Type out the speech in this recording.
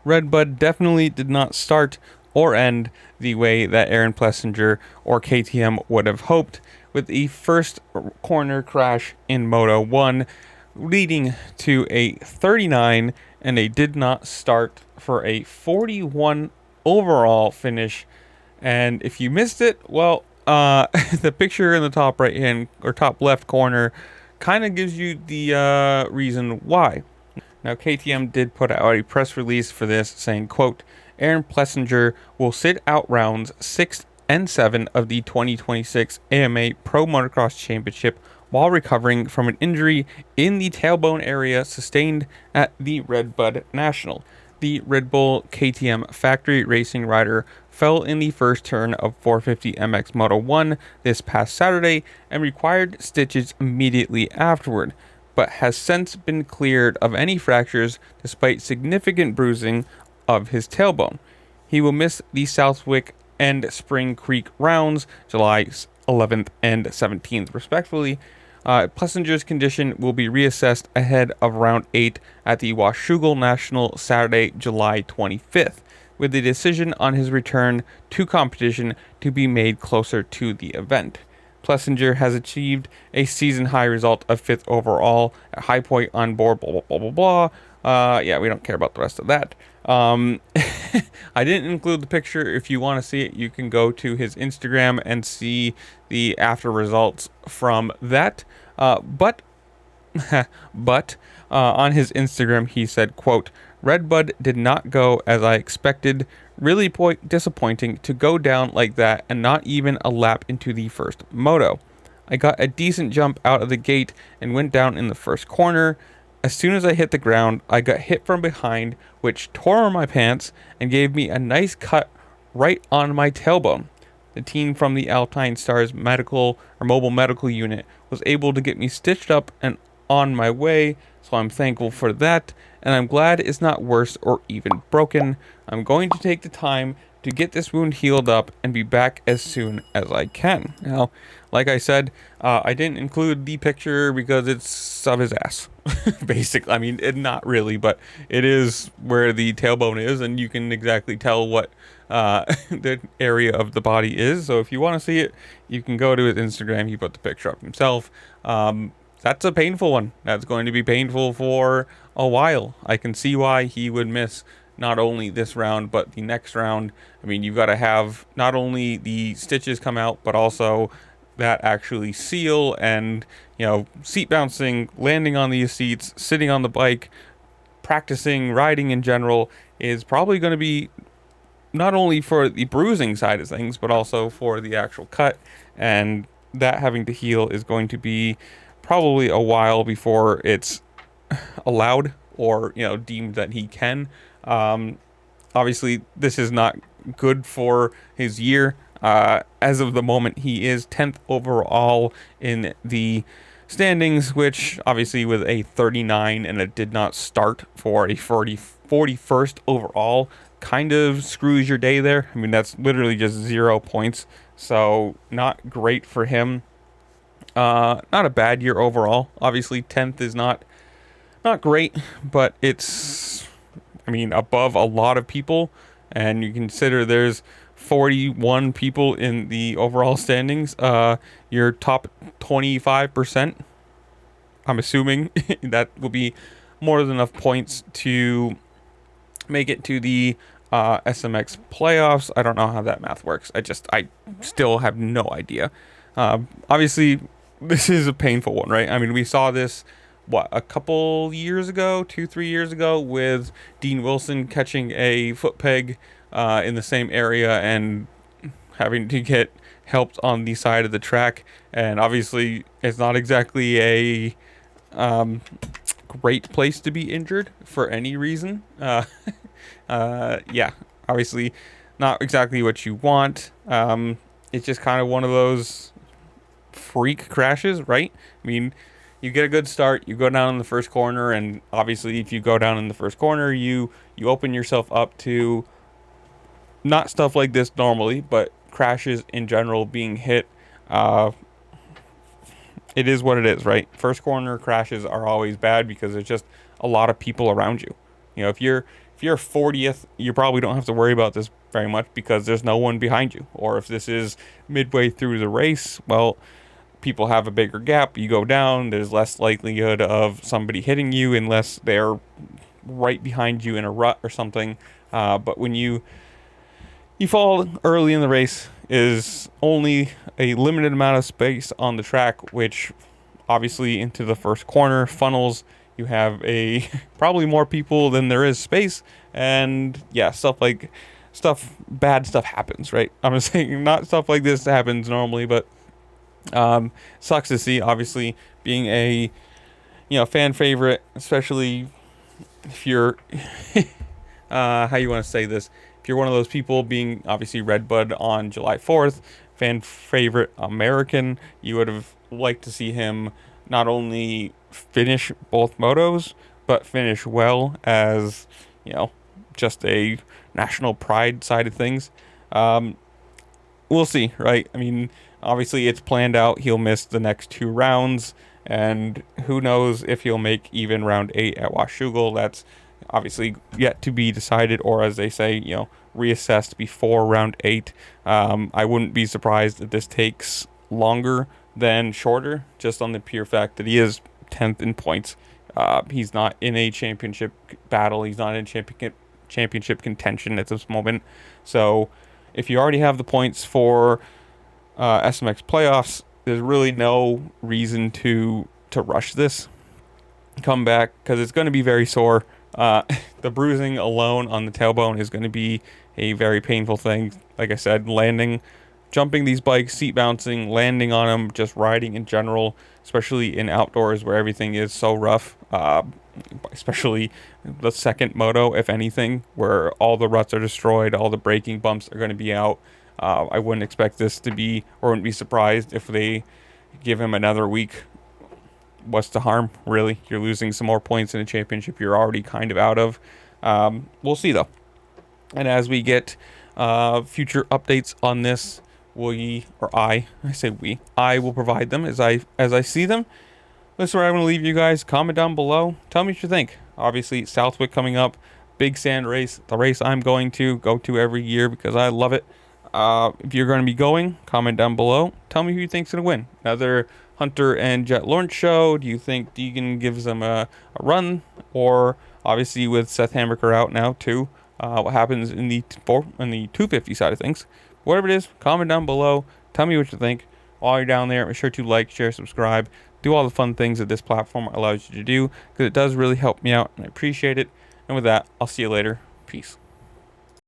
Redbud definitely did not start or end the way that Aaron Plessinger or KTM would have hoped, with the first corner crash in Moto 1 leading to a 39 and a did not start for a 41 overall finish. And if you missed it, well, the picture in the top right hand or top left corner kind of gives you the reason why. Now, KTM did put out a press release for this saying, quote, Aaron Plessinger will sit out rounds 6 and 7 of the 2026 AMA Pro Motocross Championship while recovering from an injury in the tailbone area sustained at the Redbud National. The Red Bull KTM factory racing rider fell in the first turn of 450 MX Moto 1 this past Saturday and required stitches immediately afterward, but has since been cleared of any fractures despite significant bruising of his tailbone. He will miss the Southwick and Spring Creek rounds, July 11th and 17th, respectively. Plessinger's condition will be reassessed ahead of round 8 at the Washougal National Saturday, July 25th, with the decision on his return to competition to be made closer to the event. Plessinger has achieved a season-high result of 5th overall at High Point on board, blah, blah, blah, blah, blah. Yeah, we don't care about the rest of that. I didn't include the picture. If you want to see it, you can go to his Instagram and see the after results from that. But on his Instagram, he said, quote, Redbud did not go as I expected. Really disappointing to go down like that and not even a lap into the first moto. I got a decent jump out of the gate and went down in the first corner. As soon as I hit the ground, I got hit from behind, which tore my pants and gave me a nice cut right on my tailbone. The team from the Alpine Stars mobile medical unit was able to get me stitched up and on my way, so I'm thankful for that, and I'm glad it's not worse or even broken. I'm going to take the time to get this wound healed up and be back as soon as I can. Now, like I said, I didn't include the picture because it's of his ass. Basically, I mean, not really, but it is where the tailbone is, and you can exactly tell what the area of the body is. So if you want to see it, you can go to his Instagram. He put the picture up himself. That's a painful one. That's going to be painful for a while. I can see why he would miss not only this round, but the next round. I mean, you've got to have not only the stitches come out, but also that actually seal and, seat bouncing, landing on these seats, sitting on the bike, practicing riding in general is probably going to be not only for the bruising side of things, but also for the actual cut. And that having to heal is going to be probably a while before it's allowed or, deemed that he can. Obviously, this is not good for his year. As of the moment, he is 10th overall in the standings, which obviously with a 39 and it did not start for a 41st overall kind of screws your day there. I mean, that's literally just 0 points. So not great for him. Not a bad year overall. Obviously, 10th is not great, but it's, above a lot of people. And you consider there's 41 people in the overall standings. Your top 25%, I'm assuming that will be more than enough points to make it to the SMX playoffs. I don't know how that math works. I still have no idea. Obviously, this is a painful one, right? I mean, we saw this, a couple years ago, 2-3 years ago, with Dean Wilson catching a foot peg in the same area and having to get helped on the side of the track. And obviously, it's not exactly a great place to be injured for any reason. Yeah, obviously not exactly what you want. It's just kind of one of those freak crashes, right? I mean, you get a good start, you go down in the first corner, and obviously if you go down in the first corner, you open yourself up to not stuff like this normally, but crashes in general, being hit. It is what it is, right? First corner crashes are always bad because there's just a lot of people around you. If you're if you're 40th, you probably don't have to worry about this very much because there's no one behind you. Or if this is midway through the race, well, people have a bigger gap. You go down, there's less likelihood of somebody hitting you unless they're right behind you in a rut or something. But when you fall early in the race, is only a limited amount of space on the track, which obviously into the first corner funnels. You have a probably more people than there is space, and yeah, bad stuff happens, right? I'm just saying, not stuff like this happens normally, but sucks to see. Obviously, being a fan favorite, especially if you're how you want to say this, if you're one of those people, being obviously Redbud on July 4th, fan favorite American, you would have liked to see him not only finish both motos, but finish well as, just a national pride side of things. We'll see, right? I mean, obviously it's planned out. He'll miss the next 2 rounds, and who knows if he'll make even round 8 at Washougal. That's obviously yet to be decided, or as they say, reassessed before round 8. I wouldn't be surprised if this takes longer than shorter, just on the pure fact that he is 10th in points. He's not in a championship battle. He's not in championship contention at this moment. So if you already have the points for SMX playoffs, there's really no reason to rush this. Come back, because it's going to be very sore. The bruising alone on the tailbone is going to be a very painful thing. Like I said, jumping these bikes, seat bouncing, landing on them, just riding in general, especially in outdoors where everything is so rough, especially the second moto, if anything, where all the ruts are destroyed, all the braking bumps are going to be out. I wouldn't expect this to be, or wouldn't be surprised if they give him another week. What's the harm, really? You're losing some more points in a championship you're already kind of out of. We'll see, though. And as we get future updates on this, I will provide them as I see them. This is where I'm going to leave you guys. Comment down below. Tell me what you think. Obviously, Southwick coming up. Big sand race. The race I'm going to go to every year because I love it. If you're going to be going, comment down below. Tell me who you think's going to win. Another Hunter and Jet Lawrence show. Do you think Deegan gives them a run? Or obviously with Seth Hammerker out now too, what happens in the 250 side of things? Whatever it is, comment down below. Tell me what you think. While you're down there, make sure to like, share, subscribe. Do all the fun things that this platform allows you to do, because it does really help me out, and I appreciate it. And with that, I'll see you later. Peace.